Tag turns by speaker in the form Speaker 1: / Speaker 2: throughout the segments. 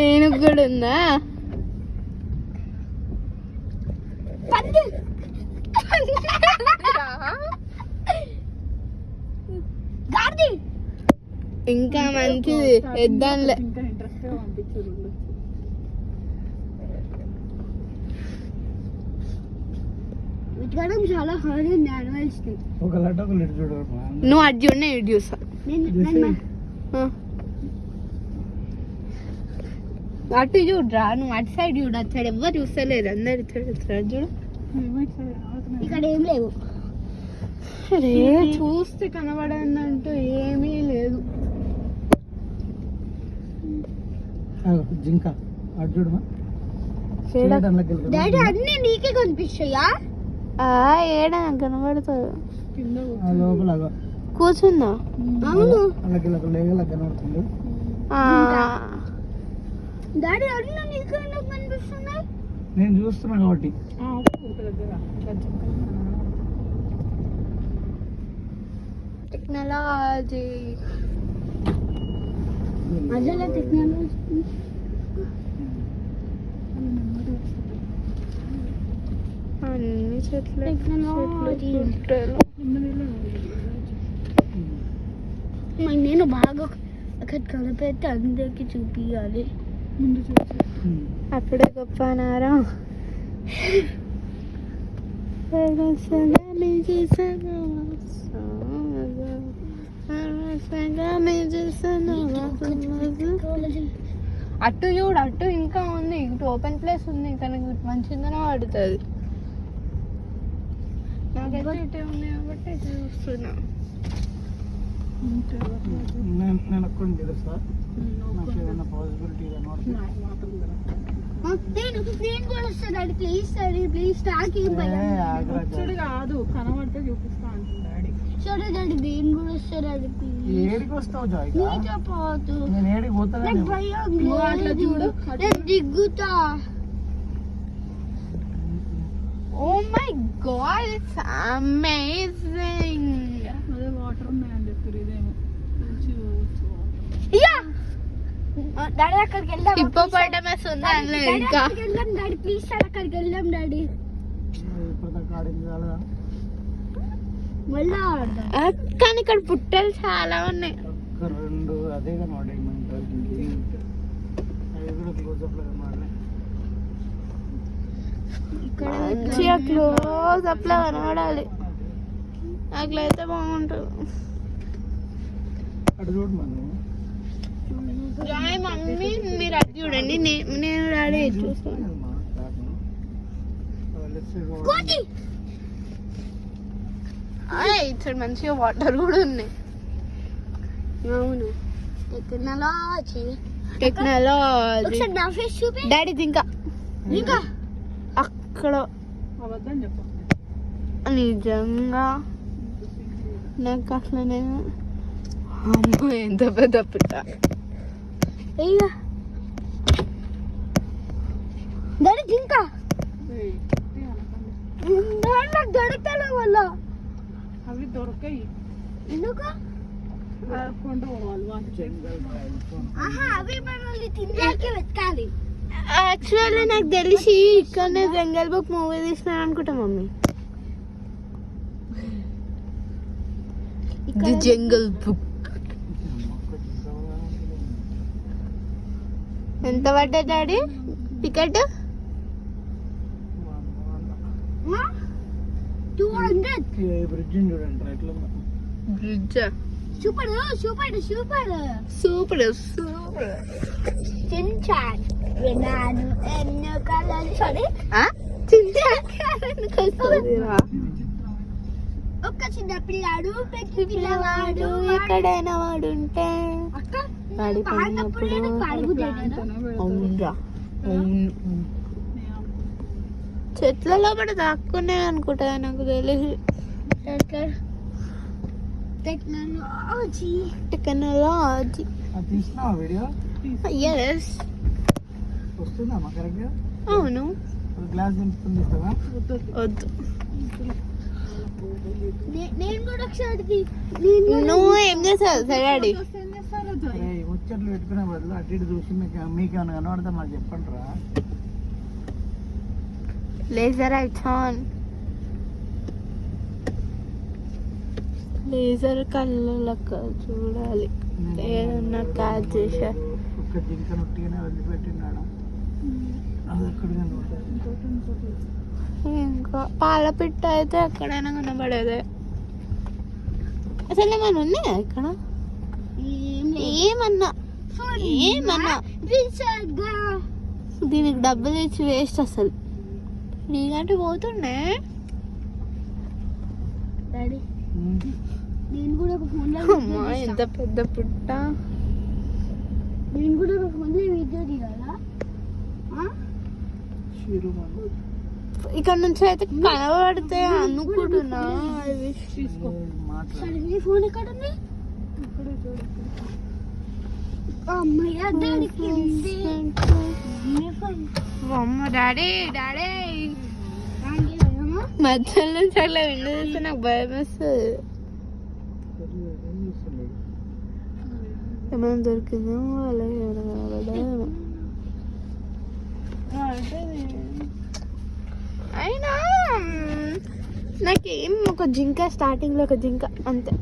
Speaker 1: ఏనుగు కూడా ఉందా? ఇంకా మంచిది ఎద్దాంలే.
Speaker 2: చాలా హార్డ్ ఉంది యానిమల్స్.
Speaker 1: నువ్వు అటు చూడనే ఇటు చూసా. అటు చూడరా, నువ్వు అటు సైడ్ చూడు. అటు సైడ్ ఎవరు చూస్తలేరు, అందరు చూడు.
Speaker 2: ఇక్కడ ఏం లేవు.
Speaker 1: అరే చూస్తే కనబడదంటూ ఏమీ లేదు.
Speaker 3: జింక అటు చూడమా.
Speaker 2: డాడీ అన్ని నీకే కనిపిస్తాయా?
Speaker 1: ఏడా కనబడుతుంది.
Speaker 3: లోపల
Speaker 1: కూర్చుందా?
Speaker 2: అవును
Speaker 3: కనబడుతుంది.
Speaker 2: డాడీ అన్ని నీకే కనిపిస్తున్నాయి.
Speaker 3: నేను చూస్తున్నా కాబట్టి.
Speaker 1: టెక్నాలజీ
Speaker 2: అసలు టెక్నాలజీ
Speaker 1: అన్ని చెట్లు
Speaker 2: నేను బాగా అక్కడ కలిపెట్టి అందరికి చూపించాలి.
Speaker 1: అప్పుడే గొప్ప నారా. అటు చూడు, అటు ఇంకా ఉంది. ఇటు ఓపెన్ ప్లేస్ ఉంది, తనకి మంచిగానే పడుతుంది. నాకైతే ఇటే ఉంది కాబట్టి ఇటు చూస్తున్నా.
Speaker 3: నేను తెలుసా నాకు ఏదైనా పాసిబిలిటీ
Speaker 1: కాదు కనబడితే చూపిస్తా అంటున్నాడు.
Speaker 2: సరే డాడీ దేని కూడా వస్తాడు.
Speaker 3: ఏడికి వస్తావు జాయ్?
Speaker 2: పోతు
Speaker 3: నేను ఏడికి పోతా
Speaker 2: చూడు దిగుతా.
Speaker 1: Oh my god, it's amazing.
Speaker 3: అదే వాటర్ ఉన్నాయని చెప్పారు. ఇదేమో
Speaker 2: డాడీ అక్కడికి వెళ్దాం.
Speaker 1: హిప్పోపోటమస్ ఉంది అందులో ఇంకా.
Speaker 2: డాడీ ప్లీజ్ అక్కడికి వెళ్దాం డాడీ. మళ్ళా
Speaker 1: కానీ ఇక్కడ పుట్టలు చాలా ఉన్నాయి.
Speaker 3: రెండు అదే కనబడాయి.
Speaker 1: మంచిగా క్లోజ్ అప్ లా కనబడాలి. అట్లయితే బాగుంటుంది. మమ్మీ మీరు అది చూడండి, నేను డాడీ చూస్తాను. ఇక్కడ మంచిగా వాటర్ కూడా ఉన్నాయి.
Speaker 2: అవును టెక్నాలజీ.
Speaker 1: డాడీ ఇంకా అక్కడ నిజంగా నాకు అట్లనే. అమ్మో ఎంత పెద్ద పిట్ట.
Speaker 2: డాడీ జింక దొరుకుతాడు వల్ల.
Speaker 1: అవి దొరకాయి
Speaker 2: ఎందుకు? అవి మనల్ని తినడానికి వెతకాలి.
Speaker 1: యాక్చువల్లీ నాకు తెలిసి ఇక్కడనే జంగల్ బుక్ మూవీ తీసినాను అనుకుంటా మమ్మీ. The jungle book. ఎంత పడ్డా daddy ticket?
Speaker 2: 200.
Speaker 1: Bridge
Speaker 2: super super super
Speaker 1: super super.
Speaker 2: Shinchan విన్నాను ఎన్నో కలలు. సారీ ఒక్క చిన్న పిల్లాడు పెద్ద పిల్లవాడు
Speaker 1: ఎక్కడైనా వాడు ఉంటే చెట్లలో కూడా దాక్కునే అనుకుంటా నాకు తెలిసి.
Speaker 2: Technology
Speaker 1: technology. ఎస్ అవును. వద్దు
Speaker 2: నేను కూడా ఒకసారి
Speaker 1: నువ్వు ఏం చేసావు డాడీ?
Speaker 3: సైకిల్ పెట్టుకునే బదులు అటు ఇటు చూసి మీకేమైనా కనబడతా మాకు చెప్పండి రా.
Speaker 1: Laser lights on. లేజర్ కళ్ళక చూడాలి ఏదన్నా క్యాచ్ చేసా.
Speaker 3: ఒక్క జింక నొట్టిగానే వదిలిపెట్టినాడు. అది ఎక్కడ
Speaker 1: ఇంకా పాల పిట్ట అయితే ఎక్కడైనా కనబడేదే. అసలు ఏమైనా ఉన్నాయా ఇక్కడ? ఏమన్నా దీనికి డబ్బులు ఇచ్చి వేస్ట్ అసలు. నీకంటే పోతుండే
Speaker 2: నేను కూడా ఒక ఫోన్ లో
Speaker 1: అమ్మా ఎంత పెద్ద పుట్ట.
Speaker 2: నేను కూడా ఒక ఫోన్ లో వీడియో తీయాలా?
Speaker 1: ఇక్కడ నుంచి అయితే కనబడితే అనుకుంటున్నా.
Speaker 2: సరే ఫోన్ ఎక్కడ ఉంది? అమ్మయ్య దానికి
Speaker 1: అమ్మ డాడీ డాడీ మధ్యలో నుంచి అట్లా విండో చూస్తే నాకు భయం వేస్తుంది. ఏమైనా దొరికిందో అలాగే కనబడేమో. అయినా నాకేం ఒక జింక, స్టార్టింగ్లో ఒక జింక అంతే.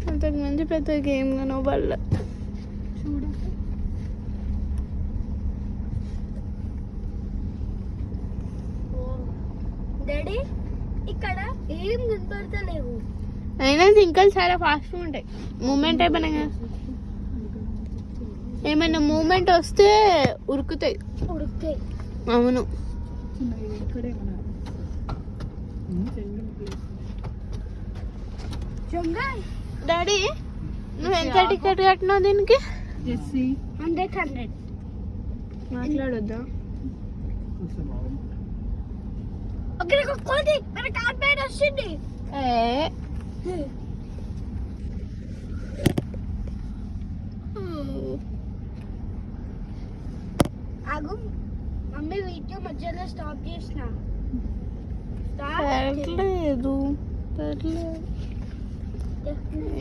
Speaker 1: అంతకు మంచి పెద్ద గేమ్ కనబడలే.
Speaker 2: డాడీ ఇక్కడ ఏం కనపడతలేవు.
Speaker 1: అయినా జింకలు చాలా ఫాస్ట్గా ఉంటాయి. మూమెంట్ ఏమైనా మూమెంట్ వస్తే ఉరుకుతాయి. అవును. డాడీ నువ్వు ఎంత టికెట్ కట్టినావు దీనికి?
Speaker 2: 100
Speaker 1: మాట్లాడొద్దా?
Speaker 2: కోతి మన కార్పేట్ వస్తుంది. ఆగు మమ్మీ వీడియో మధ్యలో స్టాప్ చేసిన.
Speaker 1: పర్లేదు పర్లేదు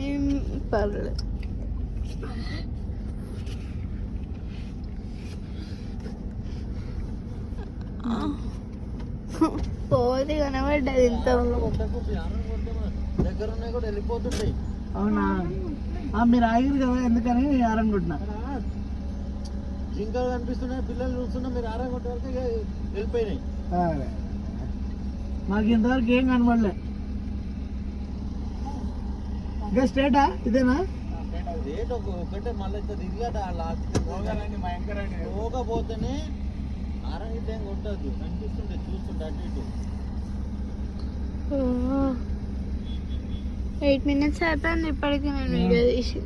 Speaker 1: ఏం పర్లేదు. కోతి కనబడ్డది ఇంత.
Speaker 3: దగ్గర ఉన్నాయి కూడా వెళ్ళిపోతుంటాయి. అవునా? మీరు ఆగిరు కదా ఎందుకని ఆరనుకుంటున్నా. జింకలు కనిపిస్తున్నాయి, పిల్లలు చూస్తున్నా, మీరు ఆరనుకుంటే వరకు వెళ్ళిపోయినాయి. మాకు ఇంతవరకు ఏం కనబడలే. ఇంకా స్టేటా ఇదేనా? రేట్ ఒకటే మళ్ళీ దిగట పోగాపోతేనే ఆరంగితే కొట్టద్దు. కనిపిస్తుంటే చూస్తుంటే అటు ఇటు.
Speaker 1: 8 minutes అయిపోయింది ఇప్పటికి నేను వీడియో తీసి.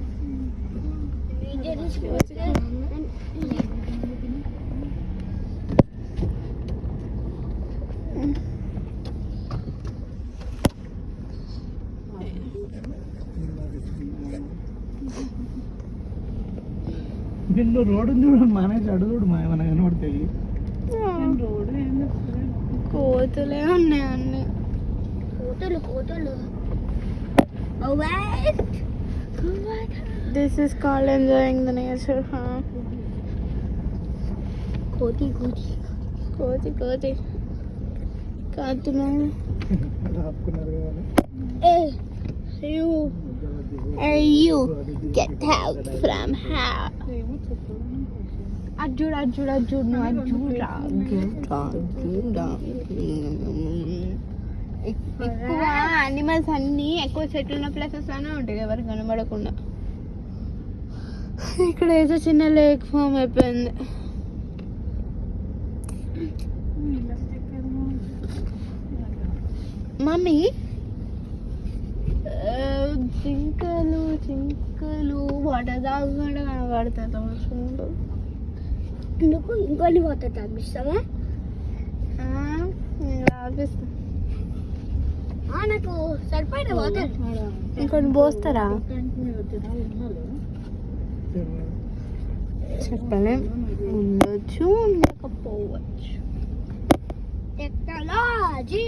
Speaker 3: వీళ్ళు రోడ్డు చూడు మానేసి అడుగుడు మా ఏమైనా కనబడతాయి.
Speaker 1: కోతులే ఉన్నాయి అన్నీ.
Speaker 2: కోతులు
Speaker 1: This is called enjoying the nature, huh?
Speaker 2: కోతి
Speaker 1: కాతున్నాను.
Speaker 3: ఆపుకున్నారు కదా.
Speaker 1: You get out from here. అర్జుడా ఎక్కువ యానిమల్స్ అన్నీ ఎక్కువ చెట్లు ఉన్న ప్లేసెస్ లోనే ఉంటాయి ఎవరికి కనబడకుండా. ఇక్కడ ఏదో చిన్న లేక్ ఫామ్ అయిపోయింది. మమ్మీ జింకలు వాటర్ తాగకుండా కనబడతాయి.
Speaker 2: ఎందుకు ఇంకొని వాటర్ తాగిస్తావా?
Speaker 1: తాగిస్తా.
Speaker 2: నాకు సరిపోయిన వాటర్
Speaker 1: ఇంకొని పోస్తారా? చెప్పలేం, ఉండొచ్చు ఉండకపోవచ్చు.
Speaker 2: టెక్నాలజీ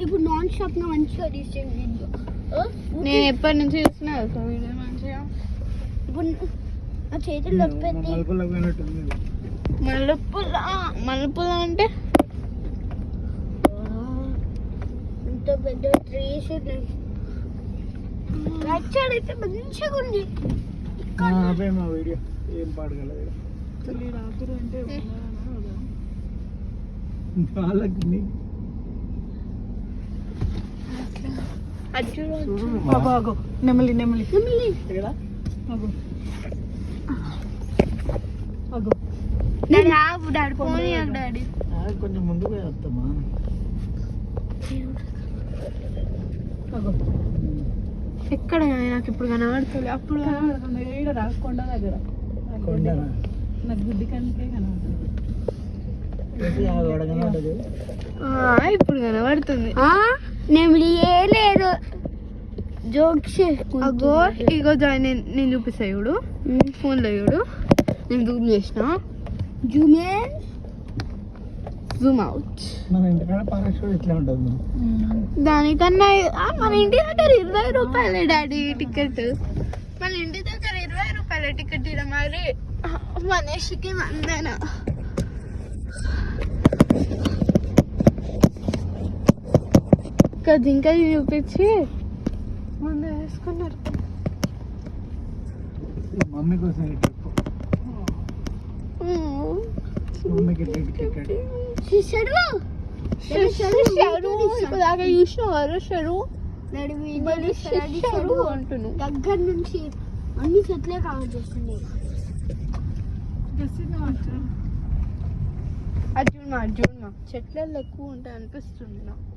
Speaker 1: ఇప్పుడు నాన్ స్టాప్ మంచిగా తీసేది. నేను ఎప్పటి నుంచి చూస్తున్నా
Speaker 2: ఇప్పుడు నా చేతులు నొప్పి
Speaker 3: మలుపులకు పోయినట్టుంది.
Speaker 1: మలుపుల అంటే
Speaker 2: ఇంత పెద్ద ట్రీస్ ఉన్నాయి. రైట్ సైడ్ అయితే మంచిగా ఉంది.
Speaker 3: ఆపే మా వీడియో ఏం పాడగలదు వాళ్ళకి
Speaker 1: నెమలి నెమలి
Speaker 3: ఇక్కడ
Speaker 1: డాడీ ఆపు డాడీ పోనీ డాడీ
Speaker 3: కొంచెం ముందుకు పోయి వస్తామా.
Speaker 1: ఎక్కడ నాకు ఇప్పుడు కనబడుతుంది అప్పుడు
Speaker 3: కొండ
Speaker 1: నాకు గుడ్డి కంటే కనబడుతుంది
Speaker 3: కనబడదు.
Speaker 1: ఇప్పుడు కనబడుతుంది
Speaker 2: నెమలి ఏ లేదు జోక్స్
Speaker 1: అగో ఇగో నేను చూపిస్తా చూడు ఫోన్లో చూడు నేను జూమ్ చేసిన జూమ్ అవుట్
Speaker 3: మన ఇంటికాడ పారాషూట్ ఇట్లా ఉంటుంది.
Speaker 1: దానికన్నా మన ఇంటి దగ్గర 20 రూపాయలే డాడీ టికెట్. మన ఇంటి దగ్గర 20 రూపాయల టికెట్ ఇడ మరి మనిషికి మందేనా. ఇంకా చూపించి ముందు వేసుకున్నారు.
Speaker 3: మమ్మీ కోసం మమ్మీకి టికెట్
Speaker 1: దాకా చూసినారు షరు అంటున్నాను.
Speaker 2: దగ్గర నుంచి అన్ని చెట్లే కవర్ చేస్తుంది.
Speaker 1: అర్జున్ చెట్లలో ఎక్కువ ఉంటాయి అనిపిస్తుంది నాకు.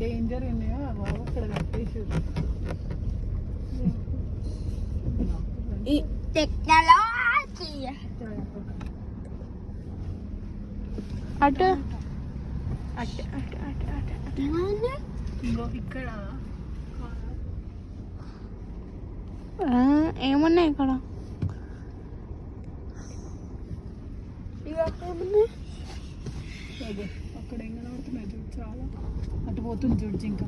Speaker 1: డేంజర్ అక్కడ కట్టేసి
Speaker 2: టెక్నాలజీ
Speaker 1: అటు
Speaker 2: ఇక్కడ
Speaker 1: ఏమున్నాయి ఇక్కడ
Speaker 4: అక్కడ ఏం కనబడుతున్నాయి చూడు చాలా. అటు పోతుంది చూడు జింక.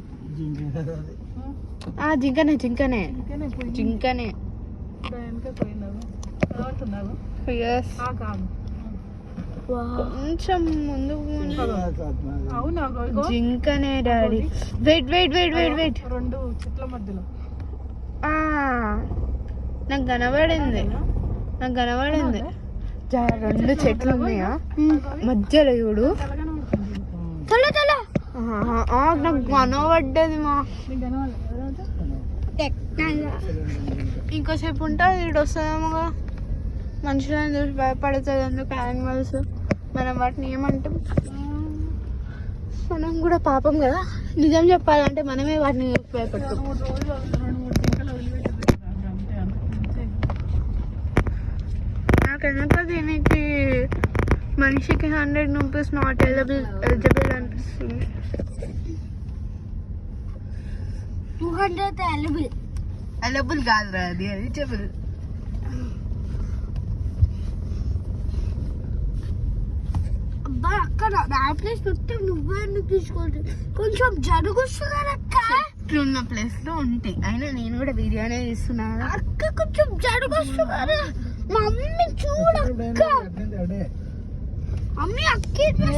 Speaker 1: జింకనే
Speaker 4: వెనక పోయిందా కనబడుతున్నావు? కాదు
Speaker 1: కొంచెం ముందు
Speaker 4: అవునా
Speaker 1: జింకనే డాడీ. వెయిట్
Speaker 4: రెండు చెట్ల మధ్యలో
Speaker 1: నాకు కనబడింది రెండు చెట్లు ఉన్నాయా మధ్యలో చూడు. నాకు కనబడ్డది మా. ఇంకోసేపు ఉంటే వీడు వస్తుందేమో మనుషులను చూసి భయపడుతుంది. అందుకు యానిమల్స్ మనం వాటిని ఏమంటాం, మనం కూడా పాపం కదా. నిజం చెప్పాలంటే మనమే వాటిని భయపడతాం.
Speaker 4: 2-3 జింకలు వదిలిపెట్టదు అంతే.
Speaker 1: నాకెందుకు దీనికి మనిషికి 100 రూపీస్ నాట్ ఎలిజిబుల్ అనిపిస్తుంది.
Speaker 2: 200
Speaker 1: ఎలిజిబుల్ కాదురా, అది ఎలిజిబుల్.
Speaker 2: అబ్బా అక్కడ నా ప్లేస్ మొత్తం నువ్వే తీసుకోండి. కొంచెం జరుగుతున్నారు అక్క.
Speaker 1: ఇట్లున్న ప్లేస్ లో ఉంటాయి. అయినా నేను కూడా బిర్యానీ తీస్తున్నాను.
Speaker 2: అక్క కొంచెం జరుగుతున్నారు. మమ్మీ చూడక్క. మమ్మీ అక్క